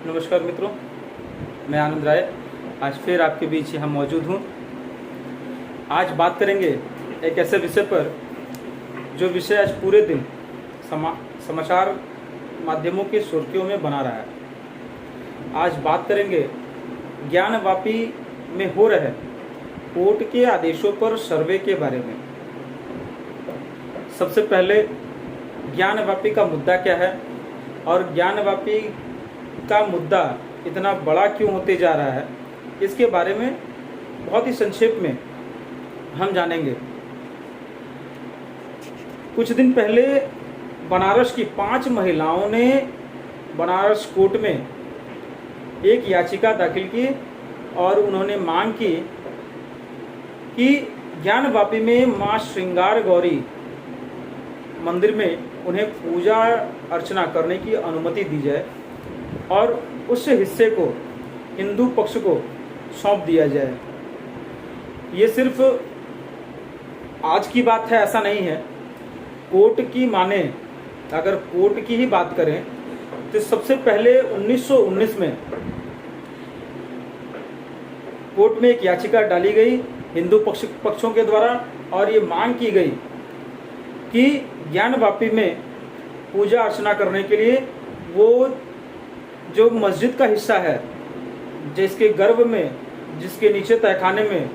नमस्कार मित्रों, मैं आनंद राय आज फिर आपके बीच यहाँ मौजूद हूँ। आज बात करेंगे एक ऐसे विषय पर जो विषय आज पूरे दिन समाचार माध्यमों की सुर्खियों में बना रहा है। आज बात करेंगे ज्ञानवापी में हो रहे कोर्ट के आदेशों पर सर्वे के बारे में। सबसे पहले ज्ञानवापी का मुद्दा क्या है और ज्ञानवापी का मुद्दा इतना बड़ा क्यों होते जा रहा है, इसके बारे में बहुत ही संक्षेप में हम जानेंगे। कुछ दिन पहले बनारस की 5 महिलाओं ने बनारस कोर्ट में एक याचिका दाखिल की और उन्होंने मांग की कि ज्ञानवापी में मां श्रृंगार गौरी मंदिर में उन्हें पूजा अर्चना करने की अनुमति दी जाए और उस हिस्से को हिंदू पक्ष को सौंप दिया जाए। ये सिर्फ आज की बात है ऐसा नहीं है। कोर्ट की माने, अगर कोर्ट की ही बात करें तो सबसे पहले 1919 में कोर्ट में एक याचिका डाली गई हिंदू पक्षों के द्वारा और ये मांग की गई कि ज्ञानवापी में पूजा अर्चना करने के लिए वो जो मस्जिद का हिस्सा है, जिसके गर्भ में, जिसके नीचे तहखाने में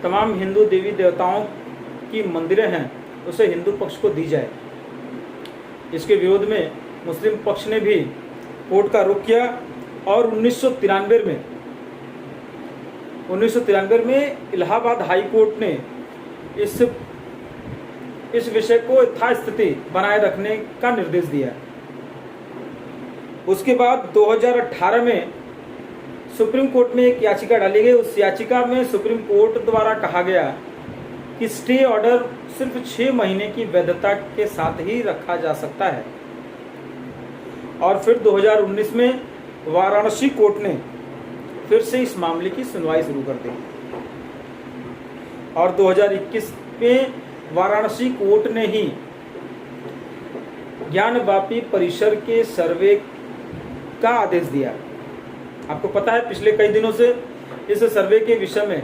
तमाम हिंदू देवी देवताओं की मंदिरें हैं, उसे हिंदू पक्ष को दी जाए। इसके विरोध में मुस्लिम पक्ष ने भी कोर्ट का रुख किया और 1993 में इलाहाबाद हाई कोर्ट ने इस विषय को यथास्थिति बनाए रखने का निर्देश दिया। उसके बाद 2018 में सुप्रीम कोर्ट में एक याचिका डाली गई। उस याचिका में सुप्रीम कोर्ट द्वारा कहा गया कि स्टे ऑर्डर सिर्फ 6 महीने की वैधता के साथ ही रखा जा सकता है। और फिर 2019 में वाराणसी कोर्ट ने फिर से इस मामले की सुनवाई शुरू कर दी और 2021 में वाराणसी कोर्ट ने ही ज्ञानवापी परिसर के सर्वे का आदेश दिया। आपको पता है पिछले कई दिनों से इस सर्वे के विषय में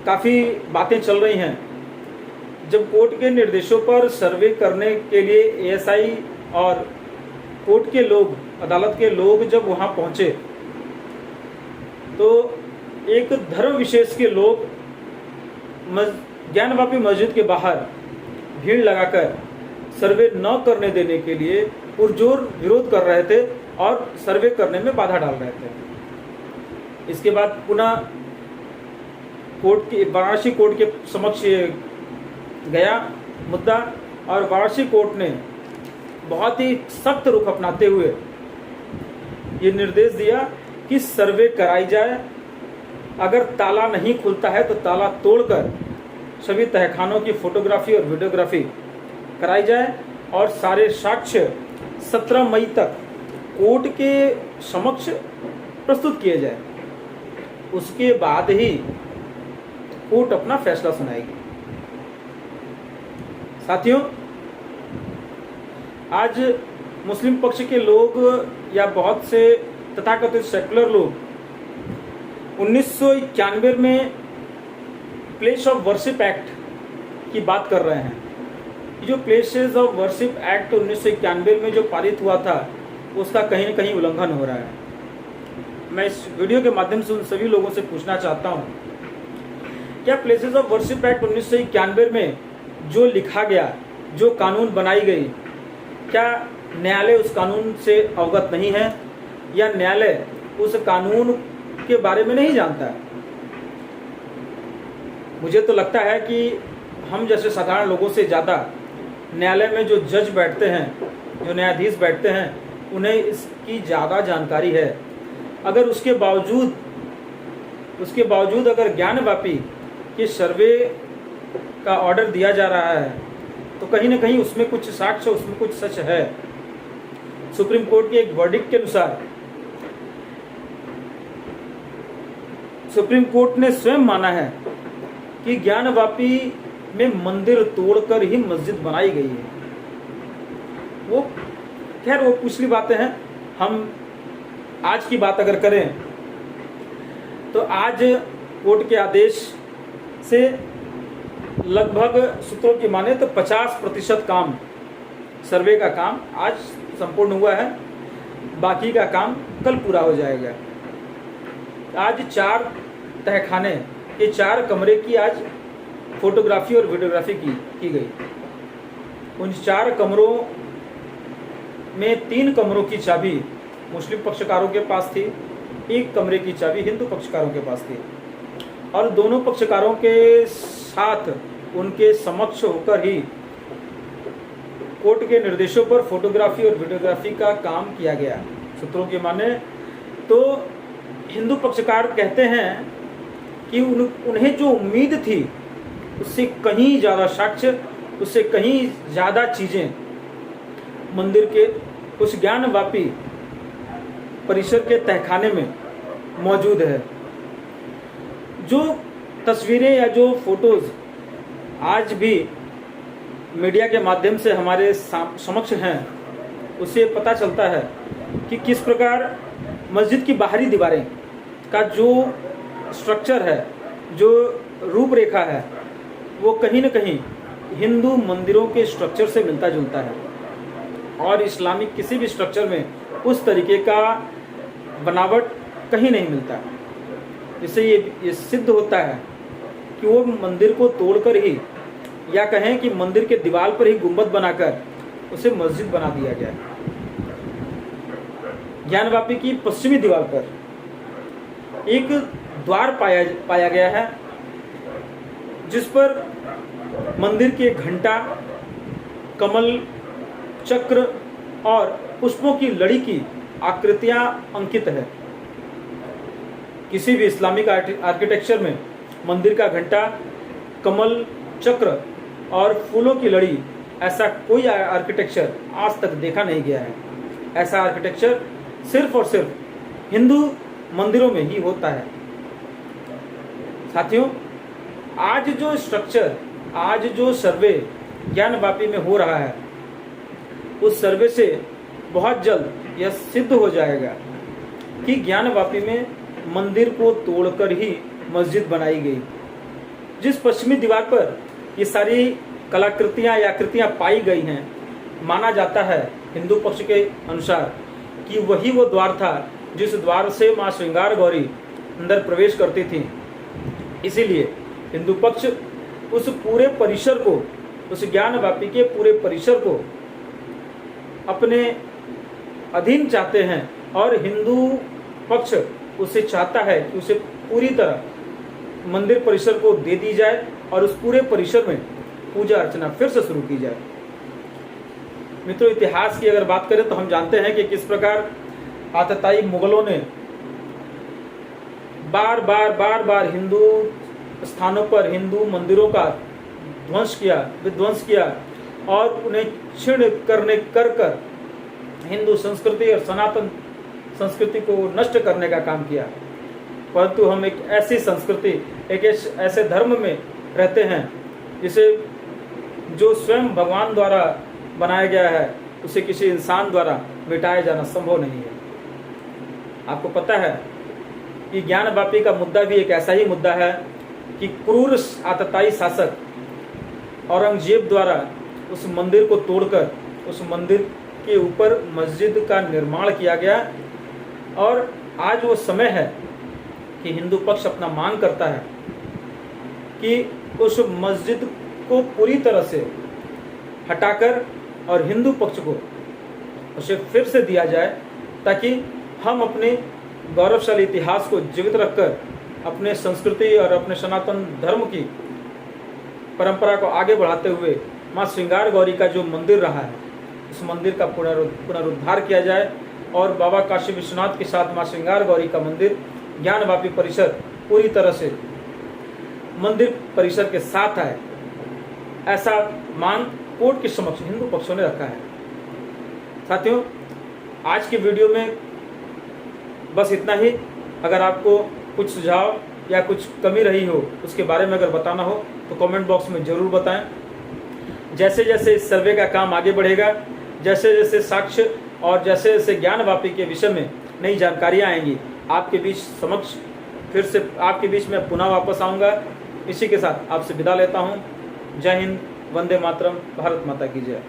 काफ़ी बातें चल रही हैं। जब कोर्ट के निर्देशों पर सर्वे करने के लिए एएसआई और कोर्ट के लोग, अदालत के लोग जब वहां पहुंचे तो एक धर्म विशेष के लोग ज्ञानवापी मस्जिद के बाहर भीड़ लगाकर सर्वे न करने देने के लिए पुरजोर विरोध कर रहे थे और सर्वे करने में बाधा डाल रहे थे। इसके बाद पुनः वाराणसी कोर्ट के समक्ष गया मुद्दा और वाराणसी कोर्ट ने बहुत ही सख्त रुख अपनाते हुए ये निर्देश दिया कि सर्वे कराई जाए। अगर ताला नहीं खुलता है तो ताला तोड़कर सभी तहखानों की फोटोग्राफी और वीडियोग्राफी कराई जाए और सारे साक्ष्य 17 मई तक कोर्ट के समक्ष प्रस्तुत किए जाए। उसके बाद ही कोर्ट अपना फैसला सुनाएगी। साथियों, आज मुस्लिम पक्ष के लोग या बहुत से तथाकथित सेकुलर लोग 1991 में प्लेस ऑफ वर्शिप एक्ट की बात कर रहे हैं। जो प्लेसेस ऑफ वर्शिप एक्ट 1991 में जो पारित हुआ था उसका कहीं न कहीं उल्लंघन हो रहा है। मैं इस वीडियो के माध्यम से उन सभी लोगों से पूछना चाहता हूं, क्या प्लेसेस ऑफ वर्शिप एक्ट 1991 में जो लिखा गया, जो कानून बनाई गई, क्या न्यायालय उस कानून से अवगत नहीं है या न्यायालय उस कानून के बारे में नहीं जानता है? मुझे तो लगता है कि हम जैसे साधारण लोगों से ज़्यादा न्यायालय में जो जज बैठते हैं, जो न्यायाधीश बैठते हैं, उन्हें इसकी ज़्यादा जानकारी है। अगर उसके बावजूद अगर ज्ञानवापी के सर्वे का ऑर्डर दिया जा रहा है तो कहीं ना कहीं उसमें कुछ साक्ष्य, उसमें कुछ सच है। सुप्रीम कोर्ट के एक वर्डिक्ट के अनुसार सुप्रीम कोर्ट ने स्वयं माना है कि ज्ञानवापी में मंदिर तोड़कर ही मस्जिद बनाई गई है। वो खैर वो पिछली बातें हैं, हम आज की बात अगर करें तो आज कोर्ट के आदेश से लगभग सूत्रों की माने तो 50% काम, सर्वे का काम आज संपूर्ण हुआ है, बाकी का काम कल पूरा हो जाएगा। आज 4 तहखाने, ये 4 कमरे की आज फोटोग्राफी और वीडियोग्राफी की गई। उन 4 कमरों में 3 कमरों की चाबी मुस्लिम पक्षकारों के पास थी, 1 कमरे की चाबी हिंदू पक्षकारों के पास थी, और दोनों पक्षकारों के साथ उनके समक्ष होकर ही कोर्ट के निर्देशों पर फोटोग्राफी और वीडियोग्राफी का काम किया गया। सूत्रों की माने तो हिंदू पक्षकार कहते हैं कि उन्हें जो उम्मीद थी उससे कहीं ज़्यादा साक्ष्य, उससे कहीं ज़्यादा चीज़ें मंदिर के उस ज्ञानवापी परिसर के तहखाने में मौजूद है। जो तस्वीरें या जो फोटोज़ आज भी मीडिया के माध्यम से हमारे समक्ष हैं, उससे पता चलता है कि किस प्रकार मस्जिद की बाहरी दीवारें का जो स्ट्रक्चर है, जो रूपरेखा है, वो कहीं न कहीं हिंदू मंदिरों के स्ट्रक्चर से मिलता जुलता है, और इस्लामिक किसी भी स्ट्रक्चर में उस तरीके का बनावट कहीं नहीं मिलता। इससे ये सिद्ध होता है कि वो मंदिर को तोड़कर ही, या कहें कि मंदिर के दीवार पर ही गुंबद बनाकर उसे मस्जिद बना दिया गया। ज्ञानवापी की पश्चिमी दीवार पर एक द्वार पाया गया है, जिस पर मंदिर के घंटा, कमल, चक्र और पुष्पों की लड़ी की आकृतियां अंकित है। किसी भी इस्लामिक आर्किटेक्चर में मंदिर का घंटा, कमल, चक्र और फूलों की लड़ी, ऐसा कोई आर्किटेक्चर आज तक देखा नहीं गया है। ऐसा आर्किटेक्चर सिर्फ और सिर्फ हिंदू मंदिरों में ही होता है। साथियों, आज जो स्ट्रक्चर, आज जो सर्वे ज्ञानवापी में हो रहा है, उस सर्वे से बहुत जल्द यह सिद्ध हो जाएगा कि ज्ञानवापी में मंदिर को तोड़कर ही मस्जिद बनाई गई। जिस पश्चिमी दीवार पर ये सारी कलाकृतियाँ या आकृतियाँ पाई गई हैं, माना जाता है हिंदू पक्ष के अनुसार कि वही वो द्वार था जिस द्वार से माँ श्रृंगार गौरी अंदर प्रवेश करती थी। इसीलिए हिंदू पक्ष उस पूरे परिसर को, उस ज्ञानवापी के पूरे परिसर को अपने अधीन चाहते हैं, और हिंदू पक्ष उसे चाहता है कि उसे पूरी तरह मंदिर परिसर को दे दी जाए और उस पूरे परिसर में पूजा अर्चना फिर से शुरू की जाए। मित्रों, इतिहास की अगर बात करें तो हम जानते हैं कि किस प्रकार आतताई मुगलों ने बार बार हिंदू स्थानों पर हिंदू मंदिरों का विध्वंस किया और उन्हें क्षीण कर हिंदू संस्कृति और सनातन संस्कृति को नष्ट करने का काम किया। परंतु हम एक ऐसी संस्कृति, एक ऐसे धर्म में रहते हैं जिसे जो स्वयं भगवान द्वारा बनाया गया है, उसे किसी इंसान द्वारा मिटाया जाना संभव नहीं है। आपको पता है कि ज्ञानवापी का मुद्दा भी एक ऐसा ही मुद्दा है कि क्रूर आतताई शासक औरंगजेब द्वारा उस मंदिर को तोड़कर उस मंदिर के ऊपर मस्जिद का निर्माण किया गया। और आज वो समय है कि हिंदू पक्ष अपना मांग करता है कि उस मस्जिद को पूरी तरह से हटाकर और हिंदू पक्ष को उसे फिर से दिया जाए, ताकि हम अपने गौरवशाली इतिहास को जीवित रखकर अपने संस्कृति और अपने सनातन धर्म की परंपरा को आगे बढ़ाते हुए माँ श्रृंगार गौरी का जो मंदिर रहा है, उस मंदिर का पुनरुद्धार किया जाए और बाबा काशी विश्वनाथ के साथ माँ श्रृंगार गौरी का मंदिर ज्ञानवापी परिसर पूरी तरह से मंदिर परिसर के साथ आए। ऐसा मांग कोर्ट के समक्ष हिंदू पक्षों ने रखा है। साथियों, आज की वीडियो में बस इतना ही। अगर आपको कुछ सुझाव या कुछ कमी रही हो, उसके बारे में अगर बताना हो तो कमेंट बॉक्स में ज़रूर बताएं। जैसे जैसे इस सर्वे का काम आगे बढ़ेगा, जैसे जैसे साक्ष्य और जैसे जैसे ज्ञानवापी के विषय में नई जानकारियाँ आएंगी आपके बीच समक्ष, फिर से आपके बीच में पुनः वापस आऊँगा। इसी के साथ आपसे विदा लेता हूँ। जय हिंद, वंदे मातरम, भारत माता की जय।